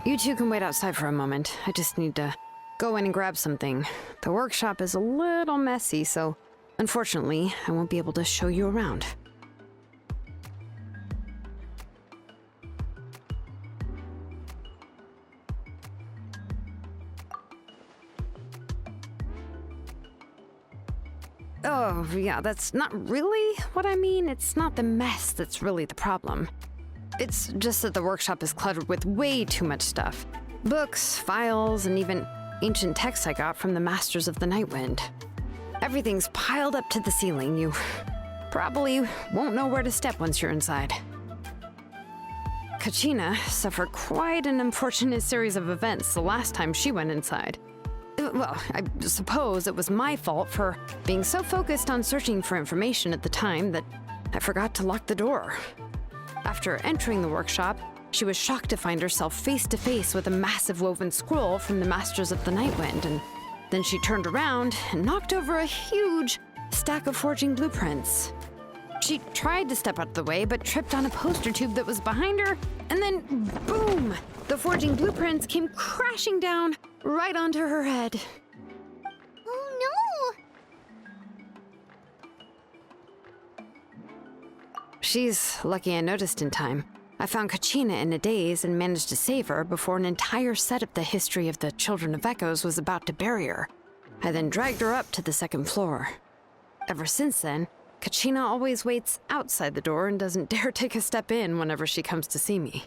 You two can wait outside for a moment. I just need to go in and grab something. The workshop is a little messy, so unfortunately, I won't be able to show you around. Oh, yeah, that's not really what I mean. It's not the mess that's really the problem. It's just that the workshop is cluttered with way too much stuff. Books, files, and even ancient texts I got from the Masters of the Nightwind. Everything's piled up to the ceiling. You probably won't know where to step once you're inside. Kachina suffered quite an unfortunate series of events the last time she went inside. Well, I suppose it was my fault for being so focused on searching for information at the time that I forgot to lock the door. After entering the workshop, she was shocked to find herself face to face with a massive woven scroll from the Masters of the Nightwind, and then she turned around and knocked over a huge stack of forging blueprints. She tried to step out of the way, but tripped on a poster tube that was behind her, and then boom! The forging blueprints came crashing down right onto her head. Oh no! She's lucky I noticed in time. I found Kachina in a daze and managed to save her before an entire set of the history of the Children of Echoes was about to bury her. I then dragged her up to the second floor. Ever since then, Kachina always waits outside the door and doesn't dare take a step in whenever she comes to see me.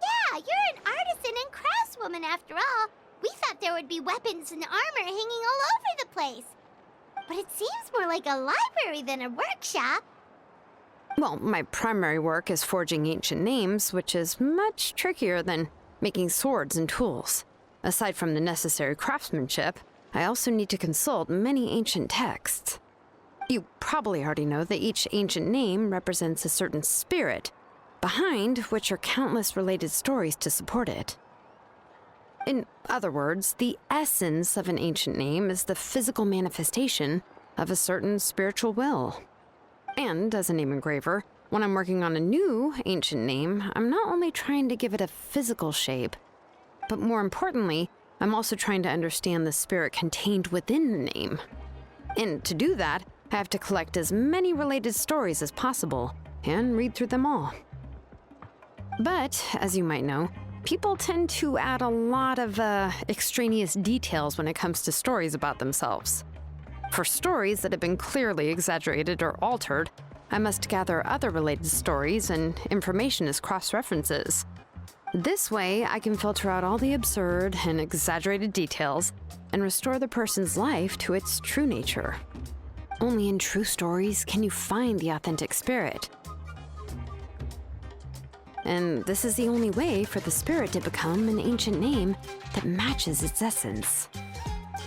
Yeah, you're an artisan and craftswoman after all. We thought there would be weapons and armor hanging all over the place. But it seems more like a library than a workshop. Well, my primary work is forging ancient names, which is much trickier than making swords and tools. Aside from the necessary craftsmanship, I also need to consult many ancient texts. You probably already know that each ancient name represents a certain spirit, behind which are countless related stories to support it. In other words, the essence of an ancient name is the physical manifestation of a certain spiritual will. And as a name engraver, when I'm working on a new ancient name, I'm not only trying to give it a physical shape, but more importantly, I'm also trying to understand the spirit contained within the name. And to do that, I have to collect as many related stories as possible and read through them all. But, as you might know, people tend to add a lot of extraneous details when it comes to stories about themselves. For stories that have been clearly exaggerated or altered, I must gather other related stories and information as cross-references. This way, I can filter out all the absurd and exaggerated details and restore the person's life to its true nature. Only in true stories can you find the authentic spirit. And this is the only way for the spirit to become an ancient name that matches its essence.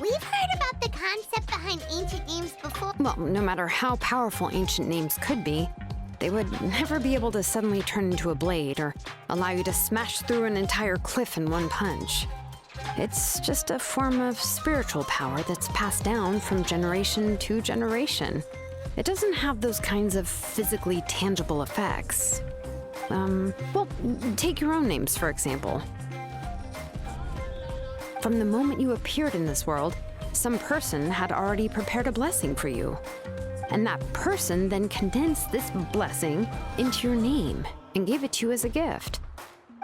We've heard about the concept behind ancient names before. Well, no matter how powerful ancient names could be, they would never be able to suddenly turn into a blade or allow you to smash through an entire cliff in one punch. It's just a form of spiritual power that's passed down from generation to generation. It doesn't have those kinds of physically tangible effects. Well, take your own names, for example. From the moment you appeared in this world, some person had already prepared a blessing for you. And that person then condensed this blessing into your name and gave it to you as a gift.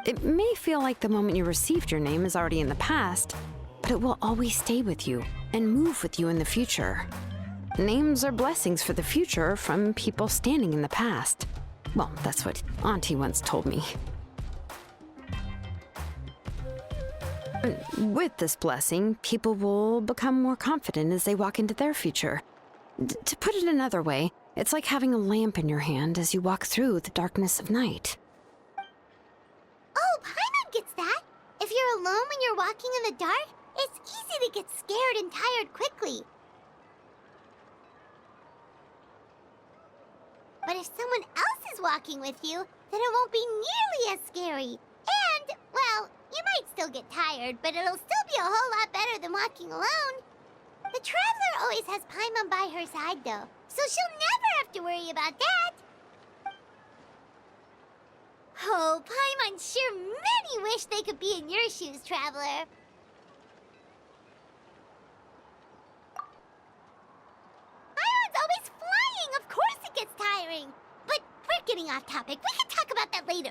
It may feel like the moment you received your name is already in the past, but it will always stay with you and move with you in the future. Names are blessings for the future from people standing in the past. Well, that's what Auntie once told me. With this blessing, people will become more confident as they walk into their future. To put it another way, it's like having a lamp in your hand as you walk through the darkness of night. Oh, Paimon gets that. If you're alone when you're walking in the dark, it's easy to get scared and tired quickly. But if someone else is walking with you, then it won't be nearly as scary. And, well, you might still get tired, but it'll still be a whole lot better than walking alone. The Traveler always has Paimon by her side, though, so she'll never have to worry about that. Oh, Paimon sure many wish they could be in your shoes, Traveler. Paimon's always flying. Of course it gets tiring. But we're getting off topic. We can talk about that later.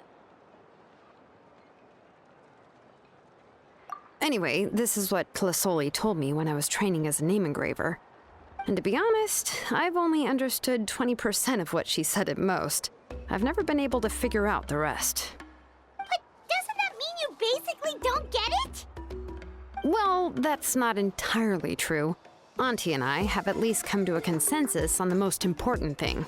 Anyway, this is what Clisoli told me when I was training as a name engraver. And to be honest, I've only understood 20% of what she said at most. I've never been able to figure out the rest. But doesn't that mean you basically don't get it? Well, that's not entirely true. Auntie and I have at least come to a consensus on the most important thing.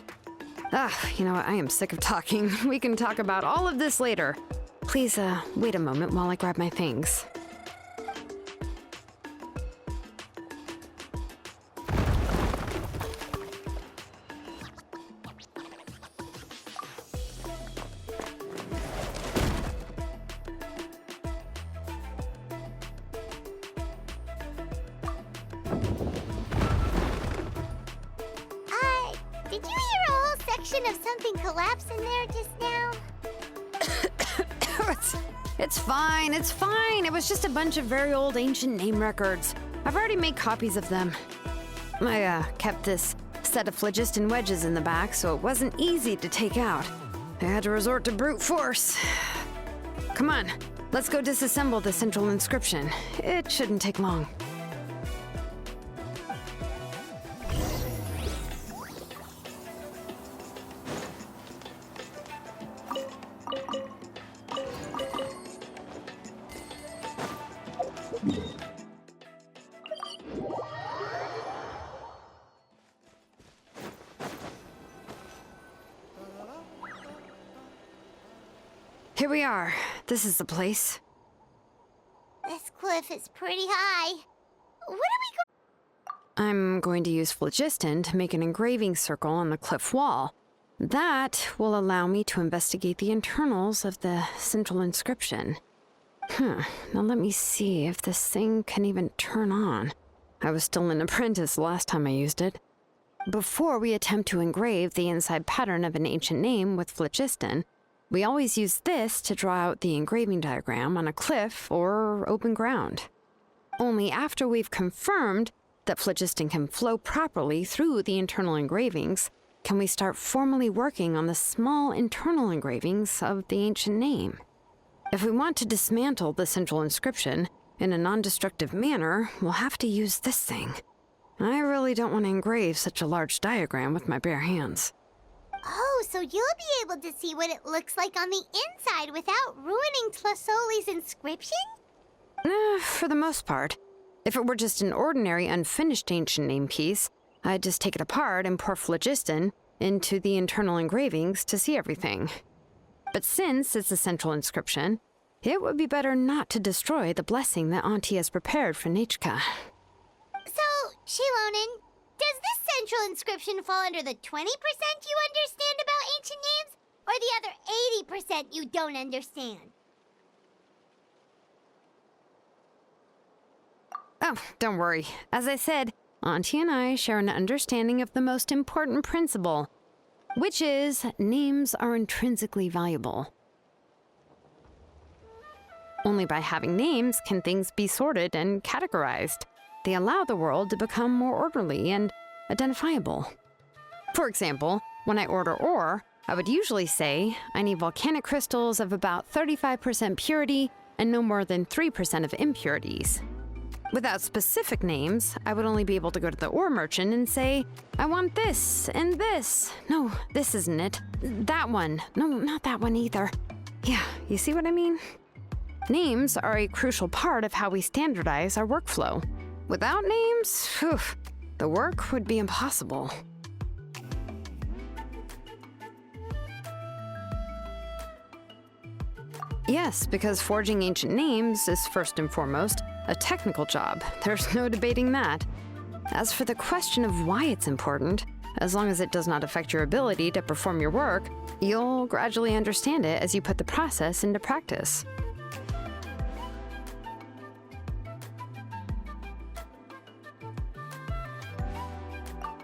You know what? I am sick of talking. We can talk about all of this later. Please, wait a moment while I grab my things. Did you hear a whole section of something collapse in there just now? It's fine, it's fine. It was just a bunch of very old ancient name records. I've already made copies of them. I kept this set of phlogiston wedges in the back, so it wasn't easy to take out. I had to resort to brute force. Come on, let's go disassemble the central inscription. It shouldn't take long. Here we are. This is the place. This cliff is pretty high. What are we I'm going to use phlogiston to make an engraving circle on the cliff wall. That will allow me to investigate the internals of the central inscription. Now let me see if this thing can even turn on. I was still an apprentice last time I used it. Before we attempt to engrave the inside pattern of an ancient name with phlogiston, we always use this to draw out the engraving diagram on a cliff or open ground. Only after we've confirmed that phlogiston can flow properly through the internal engravings can we start formally working on the small internal engravings of the ancient name. If we want to dismantle the central inscription in a non-destructive manner, we'll have to use this thing. I really don't want to engrave such a large diagram with my bare hands. Oh, so you'll be able to see what it looks like on the inside without ruining Tlasoli's inscription? For the most part. If it were just an ordinary unfinished ancient name piece, I'd just take it apart and pour phlogiston into the internal engravings to see everything. But since it's a central inscription, it would be better not to destroy the blessing that Auntie has prepared for Nichka. So, XILONEN, does this central inscription fall under the 20% you understand about ancient names, or the other 80% you don't understand? Oh, don't worry. As I said, Auntie and I share an understanding of the most important principle, which is names are intrinsically valuable. Only by having names can things be sorted and categorized. They allow the world to become more orderly and identifiable. For example, when I order ore, I would usually say I need volcanic crystals of about 35% purity and no more than 3% of impurities. Without specific names, I would only be able to go to the ore merchant and say, I want this and this. No, this isn't it. That one. No, not that one either. Yeah, you see what I mean? Names are a crucial part of how we standardize our workflow. Without names, the work would be impossible. Yes, because forging ancient names is first and foremost a technical job. There's no debating that. As for the question of why it's important, as long as it does not affect your ability to perform your work, you'll gradually understand it as you put the process into practice.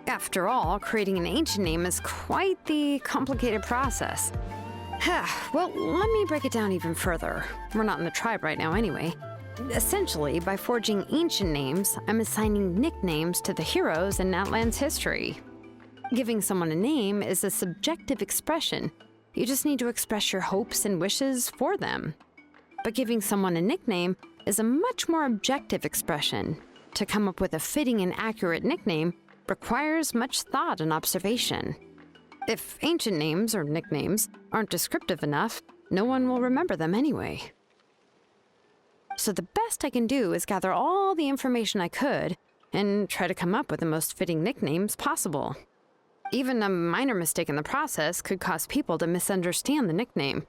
After all, creating an ancient name is quite the complicated process. Well, let me break it down even further. We're not in the tribe right now anyway. Essentially, by forging ancient names, I'm assigning nicknames to the heroes in Natlan's history. Giving someone a name is a subjective expression. You just need to express your hopes and wishes for them. But giving someone a nickname is a much more objective expression. To come up with a fitting and accurate nickname requires much thought and observation. If ancient names or nicknames aren't descriptive enough, no one will remember them anyway. So the best I can do is gather all the information I could and try to come up with the most fitting nicknames possible. Even a minor mistake in the process could cause people to misunderstand the nickname.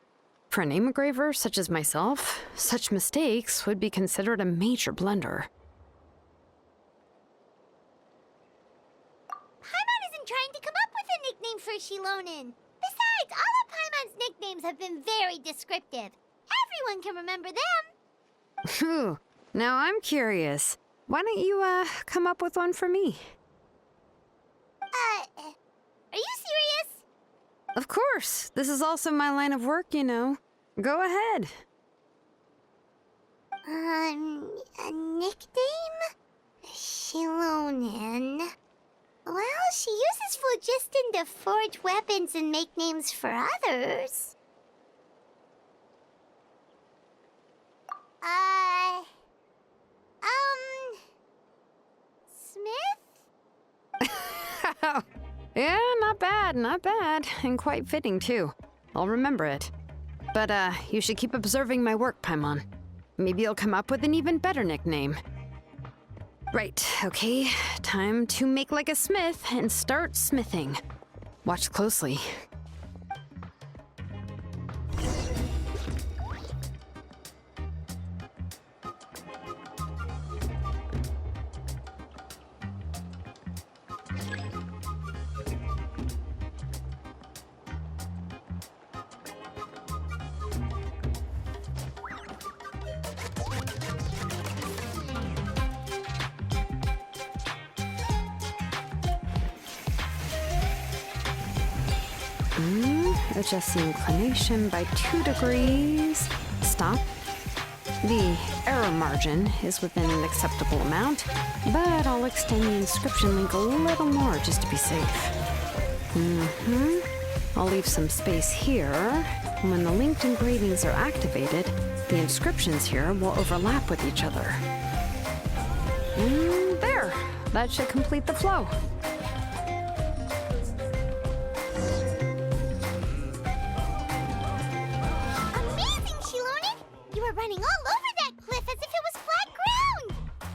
For a name engraver such as myself, such mistakes would be considered a major blunder. Paimon isn't trying to come up with a nickname for XILONEN. Besides, all of Paimon's nicknames have been very descriptive. Everyone can remember them. Phew. Now I'm curious. Why don't you, come up with one for me? Are you serious? Of course. This is also my line of work, you know. Go ahead. A nickname? XILONEN. Well, she uses phlogiston to forge weapons and make names for others. Smith? Yeah, not bad, and quite fitting too. I'll remember it. But, you should keep observing my work, Paimon. Maybe you'll come up with an even better nickname. Right, okay, time to make like a smith and start smithing. Watch closely. Adjust the inclination by 2 degrees. Stop. The error margin is within an acceptable amount, but I'll extend the inscription link a little more just to be safe. I'll leave some space here. When the linked engravings are activated, the inscriptions here will overlap with each other. There! That should complete the flow. Amazing, XILONEN! You are running all over